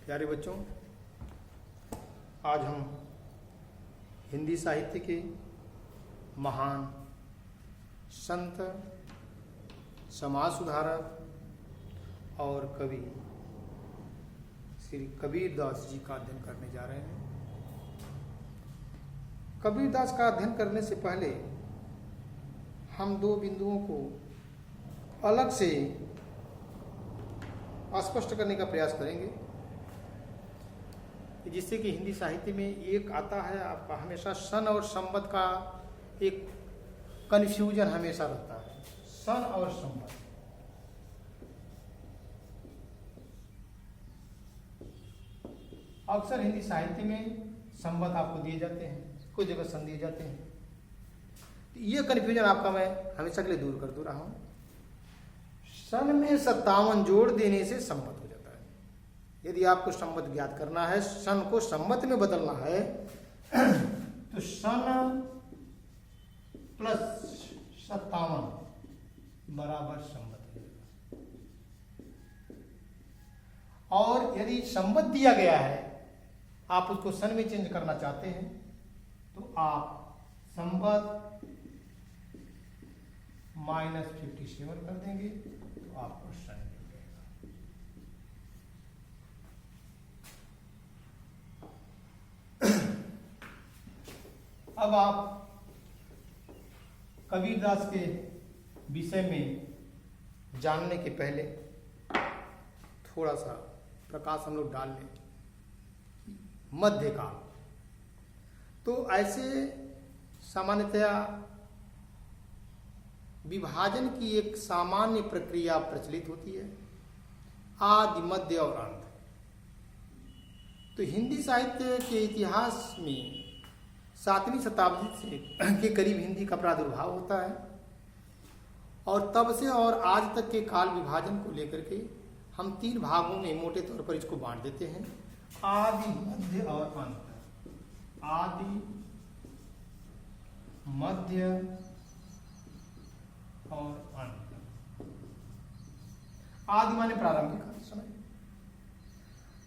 प्यारे बच्चों, आज हम हिंदी साहित्य के महान संत, समाज सुधारक और कवि श्री कबीरदास जी का अध्ययन करने जा रहे हैं। कबीरदास का अध्ययन करने से पहले हम दो बिंदुओं को अलग से स्पष्ट करने का प्रयास करेंगे, जिससे कि हिंदी साहित्य में एक आता है आपका हमेशा सन और संवत का एक कन्फ्यूजन हमेशा रहता है। सन और संवत, अक्सर हिंदी साहित्य में संवत आपको दिए जाते हैं, कुछ जगह सन दिए जाते हैं। तो ये कन्फ्यूजन आपका मैं हमेशा के लिए दूर कर दे रहा हूं। सन में 57 जोड़ देने से संवत हो जाता है। यदि आपको संवत ज्ञात करना है, सन को संवत में बदलना है, तो सन प्लस 57 बराबर संवत हो जाएगा। और यदि संवत दिया गया है, आप उसको सन में चेंज करना चाहते हैं, तो आप संवत -57 कर देंगे, तो आपको सन मिल जाएगा। अब आप कबीरदास के विषय में जानने के पहले थोड़ा सा प्रकाश हम लोग डाल लें। मध्यकाल, तो ऐसे सामान्यतया विभाजन की एक सामान्य प्रक्रिया प्रचलित होती है, आदि, मध्य और अंत। तो हिंदी साहित्य के इतिहास में 7वीं शताब्दी से के करीब हिंदी का प्रादुर्भाव होता है, और तब से और आज तक के काल विभाजन को लेकर के हम 3 भागों में मोटे तौर पर इसको बांट देते हैं, आदि, मध्य और अंत। आदि, मध्य और अंत। आदि माने प्रारंभिक समय,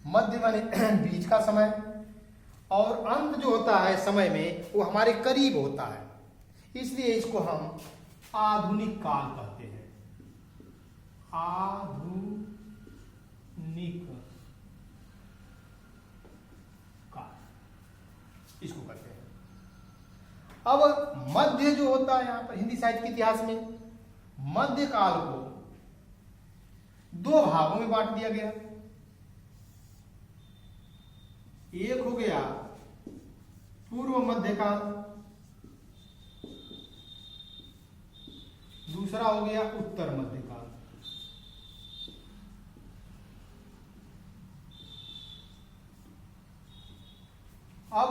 मध्य माने बीच का समय, और अंत जो होता है समय में वो हमारे करीब होता है, इसलिए इसको हम आधुनिक काल कहते हैं। आधुनिक काल इसको कहते हैं। अब मध्य जो होता है यहां पर हिंदी साहित्य के इतिहास में, मध्य काल को 2 भागों में बांट दिया गया। एक हो गया पूर्व मध्यकाल, दूसरा हो गया उत्तर मध्यकाल। अब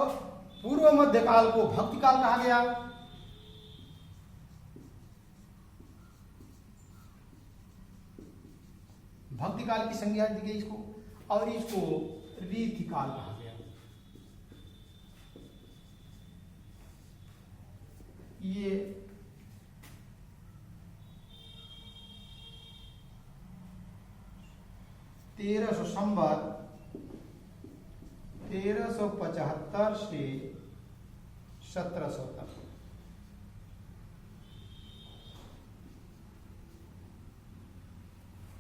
पूर्व मध्यकाल को भक्ति काल कहा गया, भक्ति काल की संज्ञा दी गई इसको, और इसको रीति काल कहा गया। ये संवत 1375 से 1700 तक।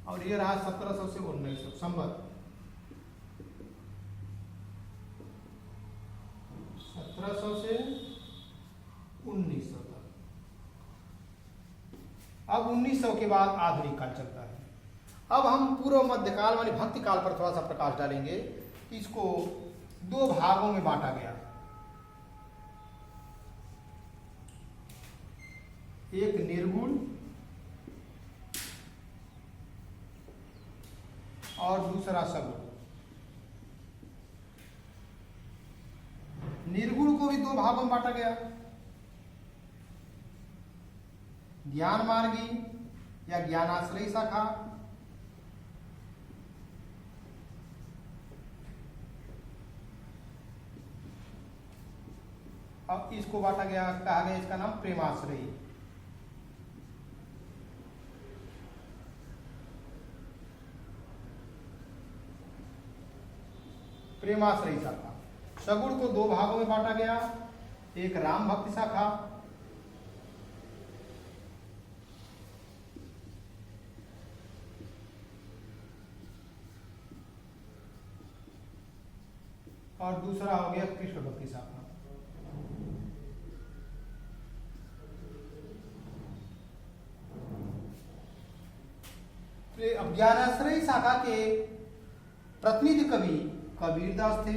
और ये रहा 1700 से 1900 संवत। 1700 से 1900 तक। अब 1900 के बाद आधुनिक काल चलता है। अब हम पूर्व मध्यकाल माने भक्ति काल पर थोड़ा सा प्रकाश डालेंगे। इसको 2 भागों में बांटा गया। एक निर्गुण और दूसरा सगुण। निर्गुण को भी 2 भागों में बांटा गया, ज्ञान मार्गी या ज्ञानाश्रयी शाखा, अब इसको बांटा गया, कहा गया इसका नाम प्रेमाश्रयी। प्रेमाश्रयी शाखा। सगुण को 2 भागों में बांटा गया, एक राम भक्ति शाखा और दूसरा हो गया कृष्ण भक्ति शाखा। अब ज्ञानाश्रयी शाखा के प्रतिनिधि कवि कबीरदास थे।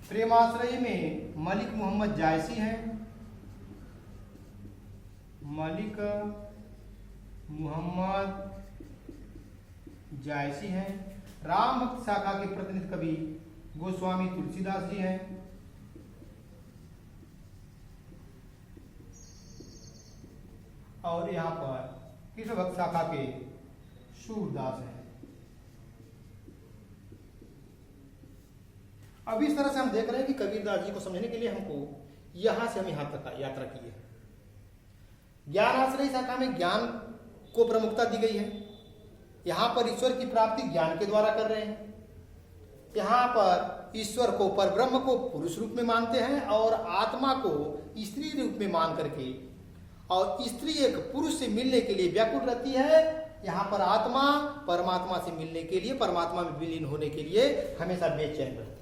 प्रेमाश्रयी में मलिक मोहम्मद जायसी हैं, मलिक मोहम्मद जायसी हैं। राम भक्त शाखा के प्रतिनिधि कवि गोस्वामी तुलसीदास जी हैं। और यहाँ पर कृष्ण भक्त शाखा के सूरदास हैं। अब इस तरह से हम देख रहे हैं कि कबीरदास जी को समझने के लिए हमको यहां से हम यहां तक यात्रा की है। ज्ञानाश्रयी शाखा में ज्ञान को प्रमुखता दी गई है। यहां पर ईश्वर की प्राप्ति ज्ञान के द्वारा कर रहे हैं। यहां पर ईश्वर को, परब्रह्म को पुरुष रूप में मानते हैं और आत्मा को स्त्री रूप में मान करके, और स्त्री एक पुरुष से मिलने के लिए व्याकुल रहती है। यहाँ पर आत्मा परमात्मा से मिलने के लिए, परमात्मा में विलीन होने के लिए हमेशा बेचैन रहती है।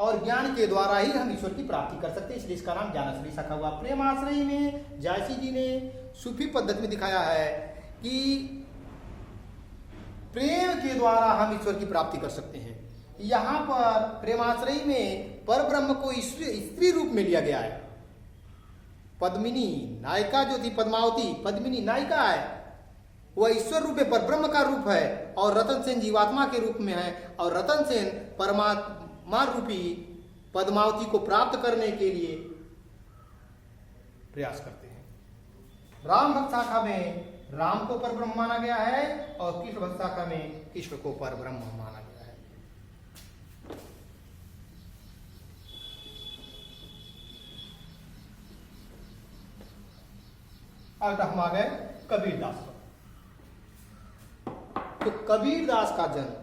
और ज्ञान के द्वारा ही हम ईश्वर की प्राप्ति कर सकते हैं, इसलिए इसका नाम ज्ञानाश्रयी शाखा हुआ। प्रेमाश्रयी में जायसी जी ने सूफी पद्धति में दिखाया है कि प्रेम के द्वारा हम ईश्वर की प्राप्ति कर सकते हैं। यहाँ पर प्रेमाश्रयी में परब्रह्म को स्त्री रूप में लिया गया है। पद्मिनी नायिका जो थी, पद्मावती पद्मिनी नायिका है, वह ईश्वर रूप में परब्रह्म का रूप है, और रतन सेन जीवात्मा के रूप में है। और रतन सेन परमात्मा रूपी पद्मावती को प्राप्त करने के लिए प्रयास करते हैं। राम भक्त शाखा में राम को परब्रह्म माना गया है और कृष्ण भक्त शाखा में कृष्ण को परब्रह्म माना गया है। अब हम आ गए कबीरदास पर। तो कबीरदास का जन्म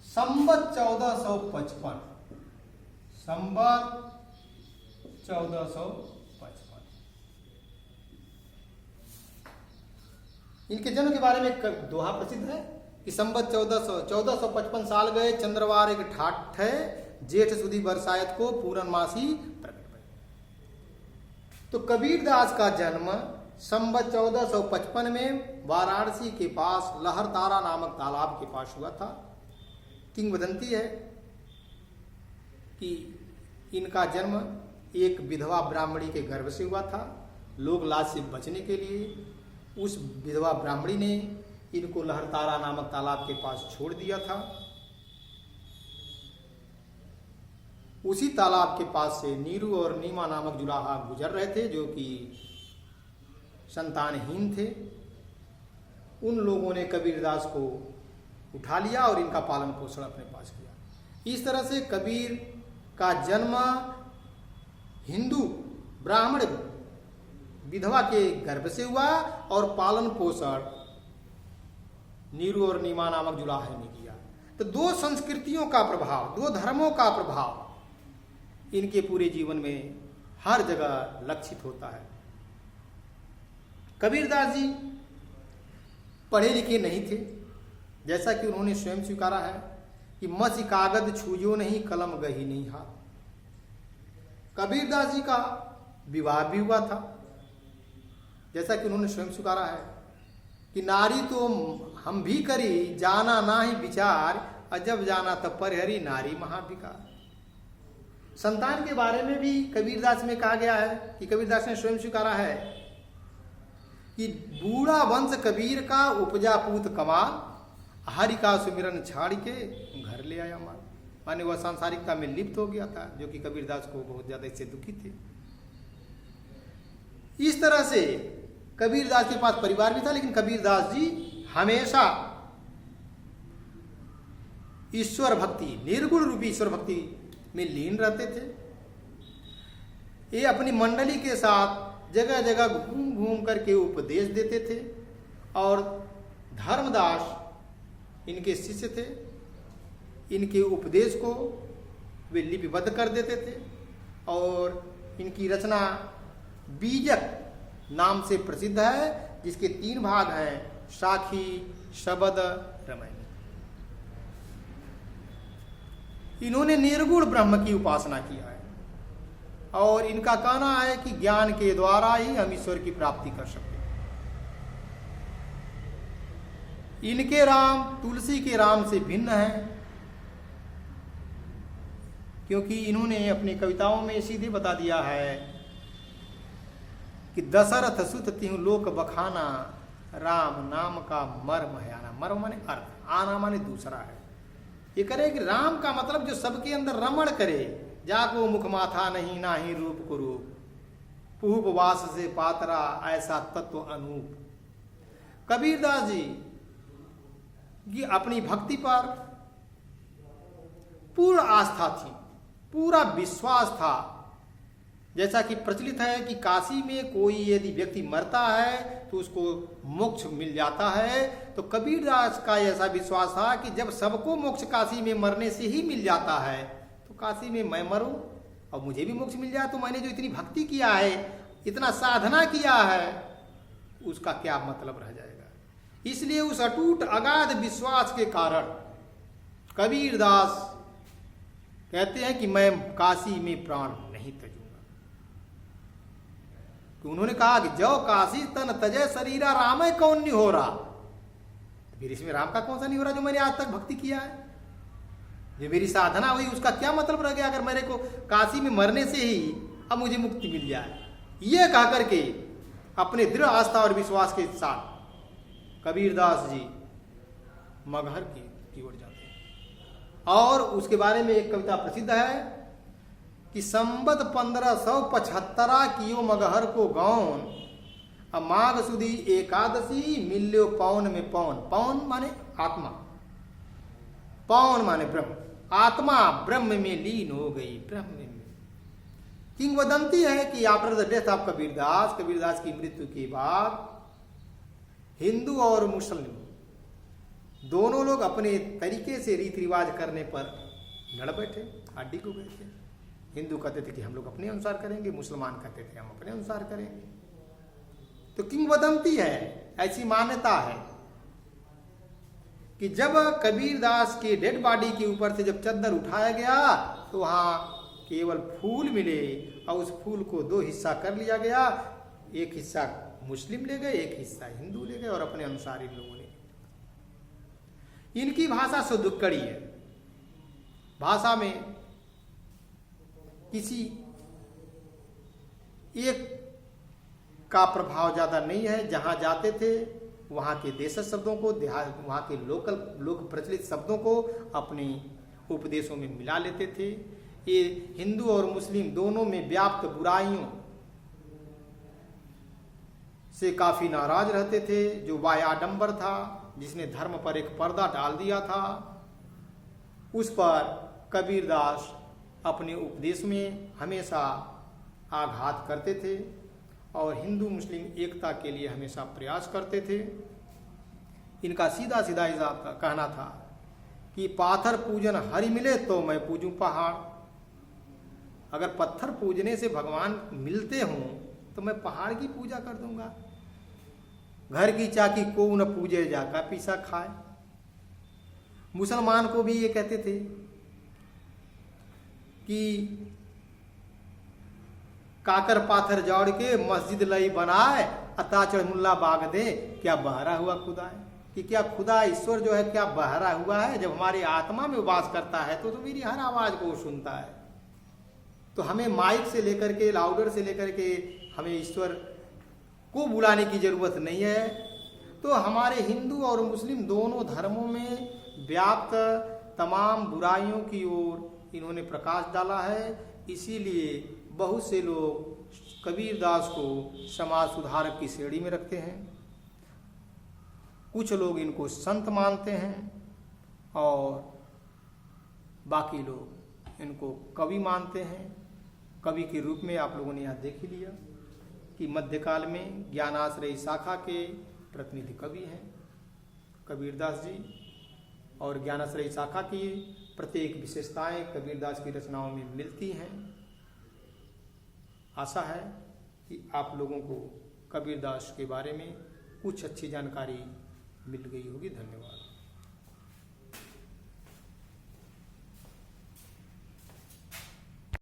संवत 1455, संवत 1455। इनके जन्म के बारे में एक दोहा प्रसिद्ध है कि संवत 1455 साल गए, चंद्रवार एक ठाठ है, जेठ सुदी बरसायत को पूर्णमासी प्रकट भय। तो कबीरदास का जन्म संवत 1455 में वाराणसी के पास लहरतारा नामक तालाब के पास हुआ था। किंवदंती है कि इनका जन्म एक विधवा ब्राह्मणी के गर्भ से हुआ था। लोग लाज से बचने के लिए उस विधवा ब्राह्मणी ने इनको लहरतारा नामक तालाब के पास छोड़ दिया था। उसी तालाब के पास से नीरू और नीमा नामक जुलाहा गुजर रहे थे, जो कि संतानहीन थे। उन लोगों ने कबीरदास को उठा लिया और इनका पालन पोषण अपने पास किया। इस तरह से कबीर का जन्म हिंदू ब्राह्मण विधवा के गर्भ से हुआ और पालन पोषण नीरू और नीमा नामक जुलाहे ने किया। तो दो संस्कृतियों का प्रभाव, दो धर्मों का प्रभाव इनके पूरे जीवन में हर जगह लक्षित होता है। कबीरदास जी पढ़े लिखे नहीं थे, जैसा कि उन्होंने स्वयं स्वीकारा है कि मसी कागज छूजो नहीं, कलम गही नहीं हाथ। कबीरदास जी का विवाह भी हुआ था, जैसा कि उन्होंने स्वयं स्वीकारा है कि नारी तो हम भी करी, जाना ना ही विचार, अजब जाना तब परिहरी नारी महाविकार। संतान के बारे में भी कबीरदास में कहा गया है कि कबीरदास ने स्वयं स्वीकारा है कि बूढ़ा वंश कबीर का उपजा पूत कमाल, हरि का सुमिरन छाड़ के घर ले आया माल। माने वह सांसारिकता में लिप्त हो गया था, जो कि कबीरदास को बहुत ज्यादा इससे दुखी थे। इस तरह से कबीरदास के पास परिवार भी था, लेकिन कबीरदास जी हमेशा ईश्वर भक्ति, निर्गुण रूपी ईश्वर भक्ति में लीन रहते थे। ये अपनी मंडली के साथ जगह जगह घूम घूम करके उपदेश देते थे और धर्मदास इनके शिष्य थे। इनके उपदेश को वे लिपिबद्ध कर देते थे और इनकी रचना बीजक नाम से प्रसिद्ध है, जिसके 3 भाग हैं, साखी, शबद, रामायण। इन्होंने निर्गुण ब्रह्म की उपासना किया है और इनका कहना है कि ज्ञान के द्वारा ही हम ईश्वर की प्राप्ति कर सकते हैं। इनके राम तुलसी के राम से भिन्न हैं, क्योंकि इन्होंने अपनी कविताओं में सीधे बता दिया है कि दशरथ सुत तिहु लोक बखाना, राम नाम का मर्म है आना। मर्म माने अर्थ, आना माने दूसरा है। ये करे कि राम का मतलब जो सबके अंदर रमण करे, जाको मुख माथा नहीं नाही रूप को रूप, पूप वास से पात्रा ऐसा तत्व अनूप। कबीरदास जी की अपनी भक्ति पर पूर्ण आस्था थी, पूरा विश्वास था। जैसा कि प्रचलित है कि काशी में कोई यदि व्यक्ति मरता है तो उसको मोक्ष मिल जाता है, तो कबीरदास का ऐसा विश्वास था कि जब सबको मोक्ष काशी में मरने से ही मिल जाता है, तो काशी में मैं मरूं और मुझे भी मोक्ष मिल जाए, तो मैंने जो इतनी भक्ति किया है, इतना साधना किया है, उसका क्या मतलब रह जाएगा। इसलिए उस अटूट अगाध विश्वास के कारण कबीरदास कहते हैं कि मैं काशी में प्राण नहीं तजूंगा। तो उन्होंने कहा कि जो काशी तन तजय शरीरा राम कौन नहीं हो रहा, फिर इसमें राम का कौन सा नहीं हो रहा जो मैंने आज तक भक्ति किया है, जो मेरी साधना हुई, उसका क्या मतलब रह गया अगर मेरे को काशी में मरने से ही अब मुझे मुक्ति मिल जाए। ये कह करके अपने दृढ़ आस्था और विश्वास के साथ कबीरदास जी मगहर की ओर जाते हैं। और उसके बारे में एक कविता प्रसिद्ध है कि संबत 1575 कियो मगहर को गौन, माघ सुदी एकादशी मिल्यो पौन में पौन। पौन माने आत्मा, पौन माने ब्रह्म, आत्मा ब्रह्म में लीन हो गई, ब्रह्म में। किंवदंती है कि after the death of Kabirdas, Kabirdas की मृत्यु के बाद हिंदू और मुस्लिम दोनों लोग अपने तरीके से रीति रिवाज करने पर लड़ बैठे, हड्डी को गए थे। हिंदू कहते थे कि हम लोग अपने अनुसार करेंगे, मुसलमान कहते थे हम अपने अनुसार करेंगे। तो किंवदंती है, ऐसी मान्यता है कि जब कबीरदास के डेड बॉडी के ऊपर से जब चद्दर उठाया गया तो वहां केवल फूल मिले और उस फूल को 2 हिस्सा कर लिया गया। एक हिस्सा मुस्लिम ले गए, एक हिस्सा हिंदू ले गए और अपने अनुसार इन लोगों ने। इनकी भाषा सुदुक्कड़ी है, भाषा में किसी एक का प्रभाव ज्यादा नहीं है। जहां जाते थे वहां के देशज शब्दों को, वहां के लोक प्रचलित शब्दों को अपने उपदेशों में मिला लेते थे। ये हिंदू और मुस्लिम दोनों में व्याप्त बुराइयों से काफी नाराज रहते थे। जो वायाडंबर था, जिसने धर्म पर एक पर्दा डाल दिया था, उस पर कबीरदास अपने उपदेश में हमेशा आघात करते थे और हिंदू मुस्लिम एकता के लिए हमेशा प्रयास करते थे। इनका सीधा सीधा कहना था कि पाथर पूजन हरि मिले तो मैं पूजूं पहाड़। अगर पत्थर पूजने से भगवान मिलते हों तो मैं पहाड़ की पूजा कर दूंगा। घर की चाकी को न पूजे जाका पीसा खाए। मुसलमान को भी ये कहते थे कि काकर पाथर जोड़ के मस्जिद लई बनाए, अताचड़ मुल्ला बाग दे, क्या बहरा हुआ खुदा है। कि क्या खुदा ईश्वर जो है क्या बहरा हुआ है। जब हमारी आत्मा में वास करता है तो मेरी हर आवाज को सुनता है। तो हमें माइक से लेकर के, लाउडर से लेकर के हमें ईश्वर को बुलाने की जरूरत नहीं है। तो हमारे हिंदू और मुस्लिम दोनों धर्मों में व्याप्त तमाम बुराइयों की ओर इन्होंने प्रकाश डाला है। इसीलिए बहुत से लोग कबीरदास को समाज सुधारक की श्रेणी में रखते हैं। कुछ लोग इनको संत मानते हैं और बाकी लोग इनको कवि मानते हैं। कवि के रूप में आप लोगों ने यहाँ देख ही लिया कि मध्यकाल में ज्ञानाश्रयी शाखा के प्रतिनिधि कवि हैं कबीरदास जी। और ज्ञानाश्रयी शाखा की प्रत्येक विशेषताएं कबीरदास की रचनाओं में मिलती हैं। आशा है कि आप लोगों को कबीरदास के बारे में कुछ अच्छी जानकारी मिल गई होगी। धन्यवाद।